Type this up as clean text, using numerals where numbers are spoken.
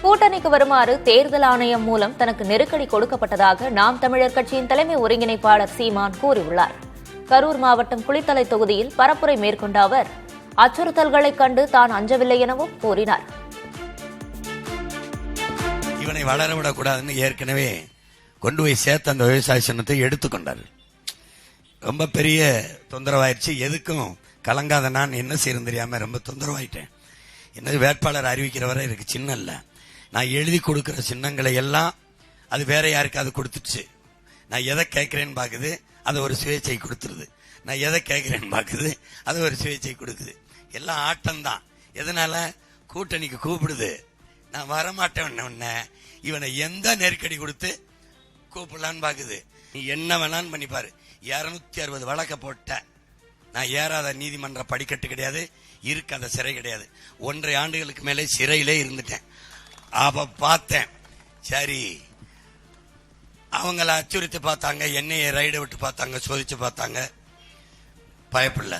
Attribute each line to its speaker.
Speaker 1: கூட்டணிக்கு வருமாறு தேர்தல் ஆணையம் மூலம் தனக்கு நெருக்கடி கொடுக்கப்பட்டதாக நாம் தமிழர் கட்சியின் தலைமை ஒருங்கிணைப்பாளர் சீமான் கூறியுள்ளார். கரூர் மாவட்டம் குளித்தலை தொகுதியில் பரப்புரை மேற்கொண்ட அவர் அச்சுறுத்தல்களைக் கண்டு தான் அஞ்சவில்லை எனவும் கூறினார்.
Speaker 2: இவனை வளரவிடக்கூடாதுன்னு ஏற்கனவே கொண்டு போய் சேர்த்த அந்த விவசாய சின்னத்தை எடுத்துக்கொண்டார். ரொம்ப பெரிய தொந்தரவாயிடுச்சு. எதுக்கும் கலங்காத நான் என்ன செய்யறது தெரியாம ரொம்ப தொந்தரவாயிட்டேன். என்னது வேட்பாளர் அறிவிக்கிற வரை எனக்கு சின்னம் இல்லை. நான் எழுதி கொடுக்கிற சின்னங்களை எல்லாம் அது வேற யாருக்காவது கொடுத்துச்சு. நான் எதை கேட்கிறேன்னு பாக்குது, அதை ஒரு சுயேச்சை கொடுத்துருது. நான் எதை கேட்கிறேன்னு பாக்குது, அதை ஒரு சுயேச்சை கொடுக்குது. எல்லாம் ஆட்டம்தான். எதனால கூட்டணிக்கு கூப்பிடுது. நான் வரமாட்டேன். இவனை எந்த நெருக்கடி கொடுத்து கூப்பிடலான்னு பாக்குது. நீ என்ன வேணான்னு பண்ணிப்பாரு. 260 வழக்க போட்ட நான் ஏறாத நீதிமன்ற படிக்கட்டு கிடையாது, இருக்காத சிறை கிடையாது. 1.5 ஆண்டுகளுக்கு மேலே சிறையிலே இருந்துட்டேன். அப்ப பார்த்தேன், சரி அவங்கள அச்சுறுத்தி பார்த்தாங்க, என்னைய ரைடு விட்டு பார்த்தாங்க, சோதிச்சு பார்த்தாங்க, பயப்படல.